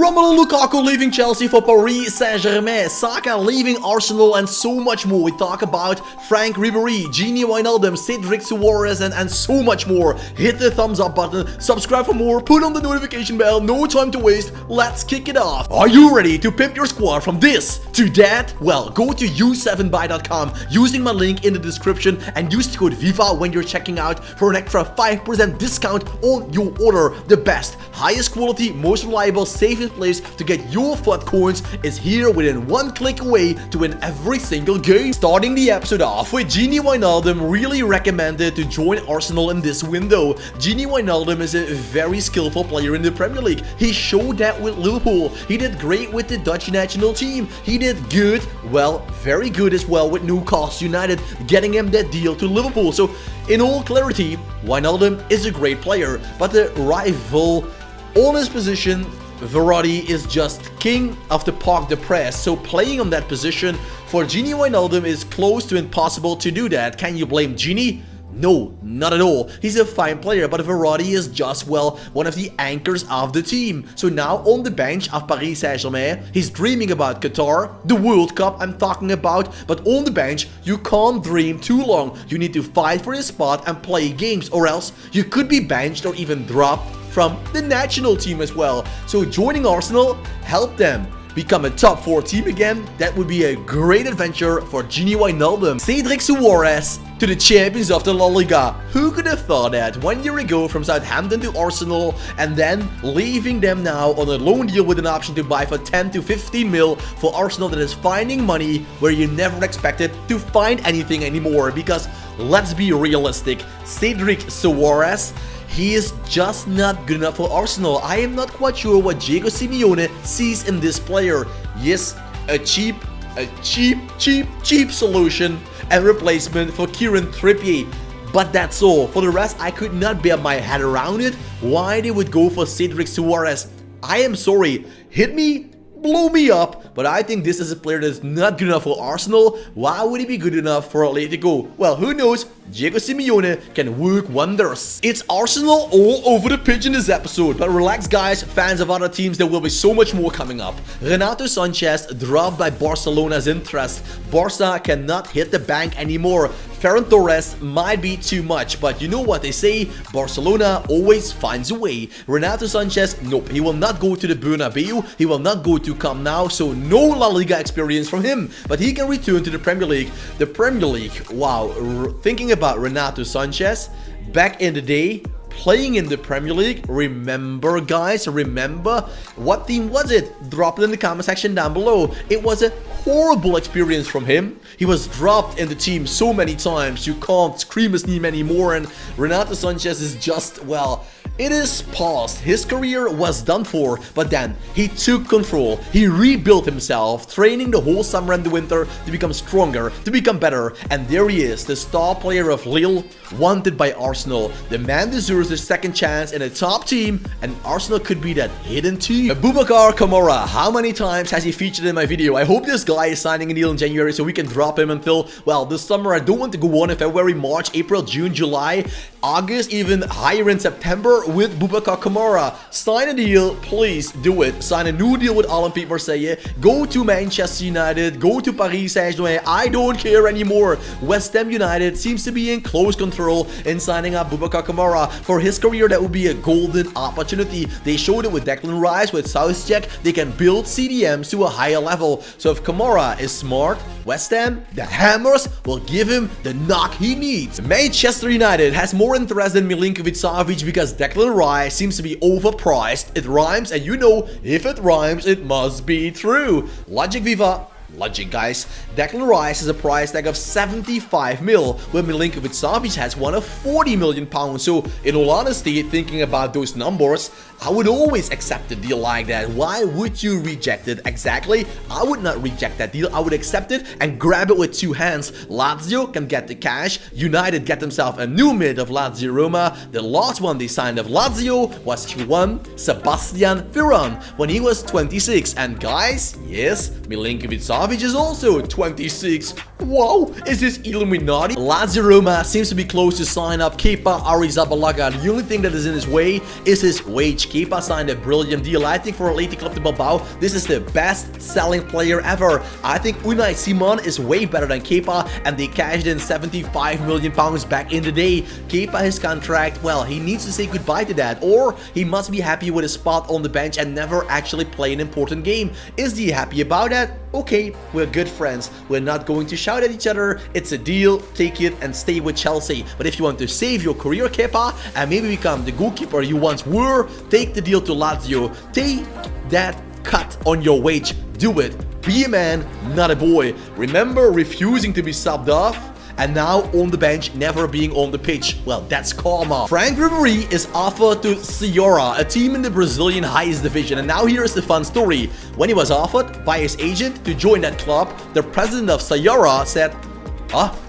Romelu Lukaku leaving Chelsea for Paris Saint-Germain, Saka leaving Arsenal, and so much more. We talk about Frank Ribery, Dini, Cedric Suarez, and so much more. Hit the thumbs up button, subscribe for more, put on the notification bell, no time to waste, let's kick it off. Are you ready to pimp your squad from this to that? Well, go to u7buy.com using my link in the description and use the code FIFA when you're checking out for an extra 5% discount on your order. The best, highest quality, most reliable, safest place to get your FUT coins is here within one click away to win every single game. Starting the episode off with Dini, really recommended to join Arsenal in this window. Dini is a very skillful player in the Premier League. He showed that with Liverpool. He did great with the Dutch national team. He did good, well, very good as well with Newcastle United, getting him that deal to Liverpool. So in all clarity, Wijnaldum is a great player, but the rival on his position, Verratti, is just king of the Parc des Princes. So playing on that position for Dini Wijnaldum is close to impossible to do that. Can you blame Dini? No, not at all. He's a fine player, but Verratti is just, well, one of the anchors of the team. So now on the bench of Paris Saint-Germain, he's dreaming about Qatar, the World Cup I'm talking about, but on the bench, you can't dream too long. You need to fight for your spot and play games, or else you could be benched or even dropped from the national team as well. So joining Arsenal, help them become a top 4 team again. That would be a great adventure for Dini Wijnaldum. Cedric Suarez to the champions of the La Liga. Who could have thought that 1 year ago from Southampton to Arsenal, and then leaving them now on a loan deal with an option to buy for 10 to 15 mil for Arsenal, that is finding money where you never expected to find anything anymore. Because let's be realistic, Cedric Suarez, he is just not good enough for Arsenal. I am not quite sure what Diego Simeone sees in this player. Yes, a cheap solution and replacement for Kieran Trippier. But that's all. For the rest, I could not bear my head around it. Why they would go for Cedric Suarez? I am sorry. Hit me, blow me up, but I think this is a player that's not good enough for Arsenal. Why would he be good enough for Atletico? Well, who knows? Diego Simeone can work wonders. It's Arsenal all over the pitch in this episode, but relax guys, fans of other teams, there will be so much more coming up. Renato Sanchez dropped by Barcelona's interest. Barca cannot hit the bank anymore. Ferran Torres might be too much, but you know what they say, Barcelona always finds a way. Renato Sanchez, nope, he will not go to the Bernabeu, he will not go to Camp Nou, so no La Liga experience from him, but he can return to the Premier League. The Premier League, wow, thinking about Renato Sanchez, back in the day, playing in the Premier League, remember guys, remember? What team was it? Drop it in the comment section down below. It was a horrible experience from him. He was dropped in the team so many times, you can't scream his name anymore, and Renato Sanchez is just, well, it is past. His career was done for, but then he took control. He rebuilt himself, training the whole summer and the winter to become stronger, to become better, and there he is, the star player of Lille, wanted by Arsenal. The man deserves a second chance in a top team, and Arsenal could be that hidden team. Boubacar Kamara, how many times has he featured in my video? I hope this guy is signing a deal in January so we can drop him until, well, this summer. I don't want to go on in February, March, April, June, July, August, even higher in September with Boubacar Kamara. Sign a deal, please do it. Sign a new deal with Olympique Marseille. Go to Manchester United, go to Paris Saint-Germain. I don't care anymore. West Ham United seems to be in close control in signing up Boubacar Kamara. For his career, that would be a golden opportunity. They showed it with Declan Rice, with Southgate. They can build CDMs to a higher level. So if Kamara is smart, West Ham, the Hammers, will give him the knock he needs. Manchester United has more interest in Milinkovic-Savic because Declan Rice seems to be overpriced. It rhymes, and you know, if it rhymes, it must be true. Logic Viva. Logic guys, Declan Rice has a price tag of 75 mil, where Milinkovic-Savic has one of 40 million pounds. So in all honesty, thinking about those numbers, I would always accept a deal like that. Why would you reject it? Exactly, I would not reject that deal. I would accept it and grab it with two hands. Lazio can get the cash, United get themselves a new mid of Lazio Roma. The last one they signed of Lazio was Juan Sebastian Veron when he was 26. And guys, yes, Milinkovic-Savic is also 26. Wow, is this Illuminati? Lazio Roma seems to be close to sign up Kepa Arrizabalaga. The only thing that is in his way is his wage. Kepa signed a brilliant deal. I think for Athletic Club de Bilbao, this is the best selling player ever. I think Unai Simon is way better than Kepa, and they cashed in £75 million back in the day. Kepa, his contract, well, he needs to say goodbye to that, or he must be happy with a spot on the bench and never actually play an important game. Is he happy about that? Okay, we're good friends. We're not going to shout at each other. It's a deal. Take it and stay with Chelsea. But if you want to save your career, Kepa, and maybe become the goalkeeper you once were, take the deal to Lazio. Take that cut on your wage. Do it. Be a man, not a boy. Remember refusing to be subbed off? And now on the bench, never being on the pitch. Well, that's karma. Frank Ribery is offered to Ceará, a team in the Brazilian highest division. And now here's the fun story. When he was offered by his agent to join that club, the president of Ceará said,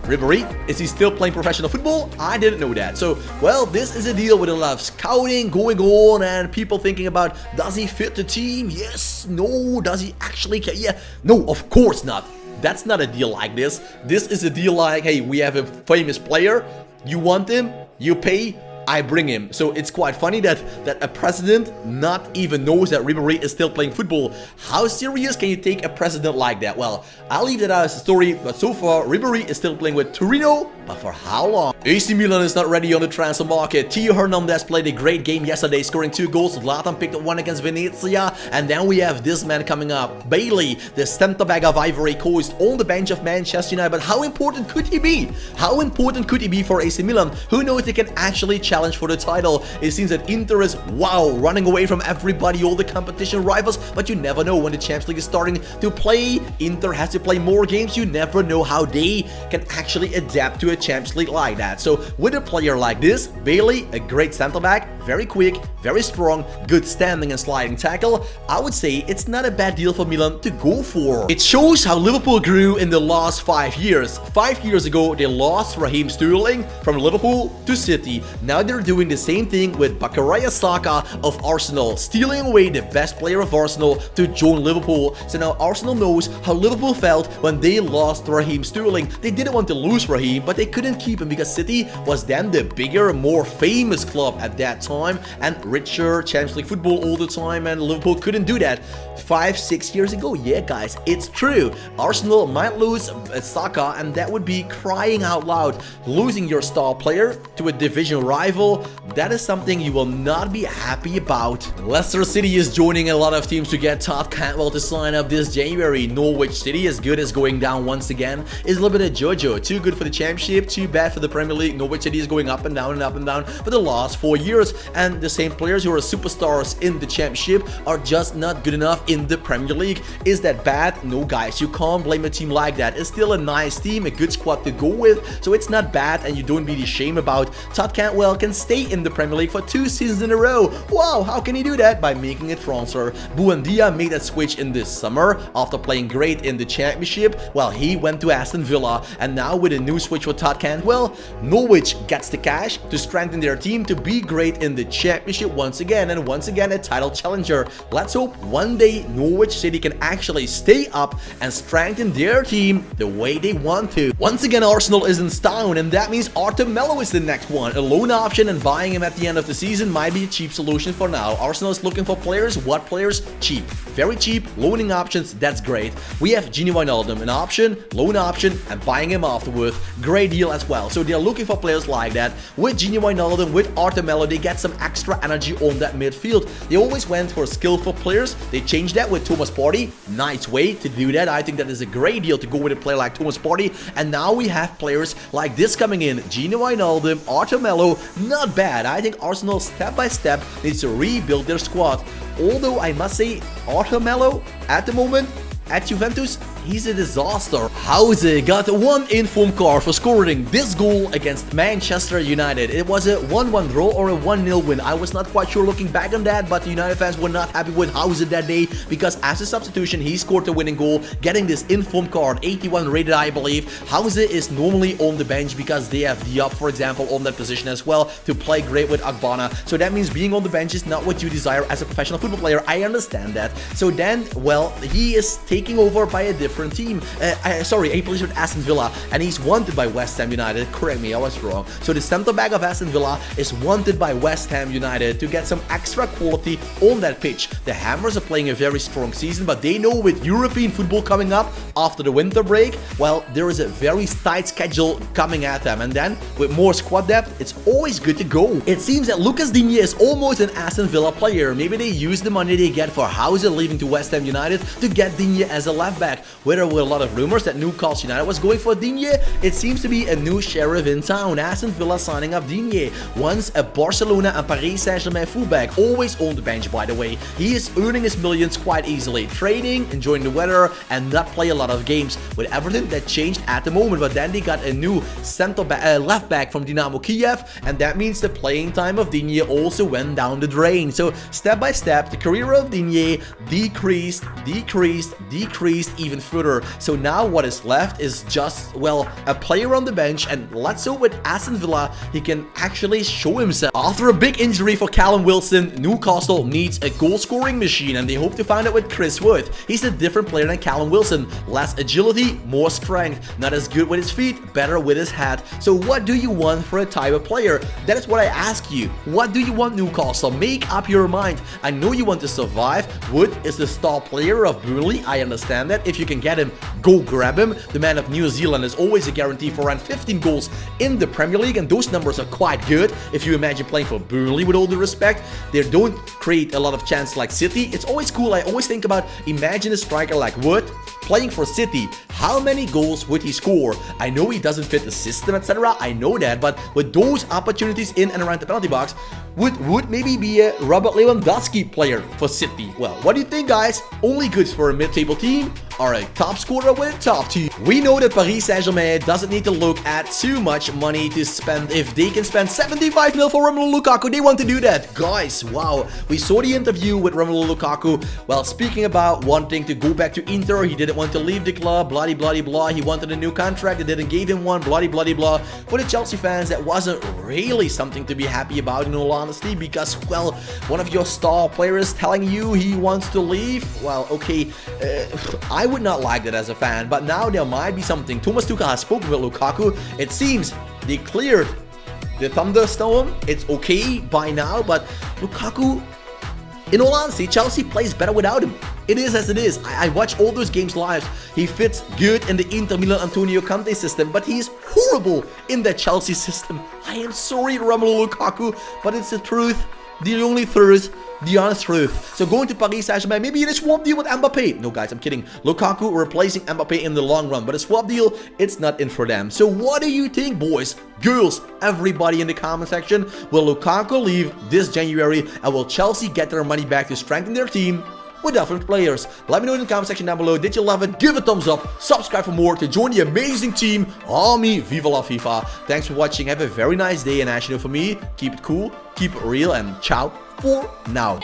Ribery, is he still playing professional football? I didn't know that. So, well, this is a deal with a lot of scouting going on and people thinking about, does he fit the team? Yes, no, does he actually care? Yeah, no, of course not. That's not a deal like this. This is a deal like, hey, we have a famous player. You want him? You pay? I bring him. So it's quite funny that a president not even knows that Ribery is still playing football. How serious can you take a president like that? Well, I'll leave that out as a story, but so far Ribery is still playing with Torino, but for how long? AC Milan is not ready on the transfer market. Theo Hernandez played a great game yesterday, scoring 2 goals. Zlatan picked up 1 against Venezia, and then we have this man coming up, Bailey, the centre-back of Ivory Coast, on the bench of Manchester United. But how important could he be? How important could he be for AC Milan? Who knows, they can actually challenge for the title. It seems that Inter is, wow, running away from everybody, all the competition rivals, but you never know when the Champions League is starting to play. Inter has to play more games. You never know how they can actually adapt to a Champions League like that. So with a player like this, Bailey, a great center-back, very quick, very strong, good standing and sliding tackle, I would say it's not a bad deal for Milan to go for. It shows how Liverpool grew in the last 5 years. 5 years ago, they lost Raheem Sterling from Liverpool to City. Now they're doing the same thing with SAKA of Arsenal, stealing away the best player of Arsenal to join Liverpool. So now Arsenal knows how Liverpool felt when they lost Raheem Sterling. They didn't want to lose Raheem, but they couldn't keep him because City was then the bigger, more famous club at that time and richer, Champions League football all the time, and Liverpool couldn't do that 5-6 years ago. Yeah, guys, it's true. Arsenal might lose Saka, and that would be crying out loud. Losing your star player to a division rival, that is something you will not be happy about. Leicester City is joining a lot of teams to get Todd Cantwell to sign up this January. Norwich City, as good as going down once again, is a little bit of JoJo. Too good for the Championship, too bad for the Premier League. Norwich City is going up and down and up and down for the last 4 years, and the same players who are superstars in the Championship are just not good enough in the Premier League. Is that bad? No, guys, you can't blame a team like that. It's still a nice team, a good squad to go with, so it's not bad, and you don't be ashamed about. Todd Cantwell can stay in the Premier League for 2 seasons in a row. Wow, how can he do that? By making a transfer. Buendia made that switch in this summer after playing great in the Championship. Well, he went to Aston Villa, and now with a new switch for Todd Cantwell, Norwich gets the cash to strengthen their team to be great in the Championship once again, and once again a title challenger. Let's hope one day Norwich City can actually stay up and strengthen their team the way they want to. Once again, Arsenal is in town, and that means Arthur Melo is the next one. A loan option, and buying him at the end of the season might be a cheap solution for now. Arsenal is looking for players. What players? Cheap. Very cheap. Loaning options, that's great. We have Gini Wijnaldum, an option, loan option, and buying him afterwards. Great deal as well. So they're looking for players like that. With Gini Wijnaldum, with Arthur Melo, they get some extra energy on that midfield. They always went for skillful players. They changed that with Thomas Partey. Nice way to do that. I think that is a great deal to go with a player like Thomas Partey. And now we have players like this coming in. Gini Wijnaldum, Arthur Melo, not bad. I think Arsenal step by step needs to rebuild their squad. Although I must say, Arthur Melo at the moment at Juventus, he's a disaster. Hause got 1 informed card for scoring this goal against Manchester United. It was a 1-1 draw or a 1-0 win. I was not quite sure looking back on that, but the United fans were not happy with Hause that day because as a substitution, he scored the winning goal, getting this informed card, 81 rated, I believe. Hause is normally on the bench because they have Diop, for example, on that position as well to play great with Agbana. So that means being on the bench is not what you desire as a professional football player. I understand that. So then, well, he is taking over by a different different team. Sorry, he plays with Aston Villa, and he's wanted by West Ham United. Correct me, I was wrong. So the centre back of Aston Villa is wanted by West Ham United to get some extra quality on that pitch. The Hammers are playing a very strong season, but they know with European football coming up after the winter break, well, there is a very tight schedule coming at them, and then with more squad depth, it's always good to go. It seems that Lucas Digne is almost an Aston Villa player. Maybe they use the money they get for Hauser leaving to West Ham United to get Digne as a left back. Where there were a lot of rumors that Newcastle United was going for Digne, it seems to be a new sheriff in town. Aston Villa signing up Digne, once a Barcelona and Paris Saint-Germain fullback, always on the bench by the way. He is earning his millions quite easily, training, enjoying the weather, and not play a lot of games. With everything that changed at the moment, but then they got a new left back from Dynamo Kiev, and that means the playing time of Digne also went down the drain. So step by step, the career of Digne decreased even further. So now what is left is just, well, a player on the bench, and let's hope with Aston Villa he can actually show himself. After a big injury for Callum Wilson, Newcastle needs a goal-scoring machine, and they hope to find it with Chris Wood. He's a different player than Callum Wilson. Less agility, more strength. Not as good with his feet, better with his head. So what do you want for a type of player? That is what I ask you. What do you want, Newcastle? Make up your mind. I know you want to survive. Wood is the star player of Burnley. I understand that. If you can get him, go grab him. The man of New Zealand is always a guarantee for around 15 goals in the Premier League, and those numbers are quite good. If you imagine playing for Burnley, with all due respect, they don't create a lot of chances like City. It's always cool. I always think about, imagine a striker like Wood playing for City. How many goals would he score? I know he doesn't fit the system, etc. I know that, but with those opportunities in and around the penalty box, would maybe be a Robert Lewandowski player for City. Well, what do you think, guys? Only good for a mid-table team or a top scorer with a top team? We know that Paris Saint-Germain doesn't need to look at too much money to spend. If they can spend 75 mil for Romelu Lukaku, they want to do that. Guys, wow. We saw the interview with Romelu Lukaku. Well, speaking about wanting to go back to Inter, he didn't want to leave the club, blah, blah, blah. He wanted a new contract, they didn't give him one, blah, blah, blah. For the Chelsea fans, that wasn't really something to be happy about, in all honesty, because, well, one of your star players telling you he wants to leave, well, okay, I would not like that as a fan, but now there might be something. Thomas Tuchel has spoken with Lukaku. It seems they cleared the thunderstorm. It's okay by now, but Lukaku, in all honesty, Chelsea plays better without him. It is as it is. I watch all those games live. He fits good in the Inter Milan Antonio Conte system, but he is horrible in the Chelsea system. I am sorry, Romelu Lukaku, but it's the truth, the only truth, the honest truth. So going to Paris Saint-Germain, maybe in a swap deal with Mbappe. No, guys, I'm kidding. Lukaku replacing Mbappe in the long run, but a swap deal, it's not in for them. So what do you think, boys, girls, everybody in the comment section? Will Lukaku leave this January, and will Chelsea get their money back to strengthen their team with different players? Let me know in the comment section down below. Did you love it? Give it a thumbs up. Subscribe for more to join the amazing team. Army, Viva la FIFA. Thanks for watching. Have a very nice day. And as you know, for me, keep it cool, keep it real, and ciao for now.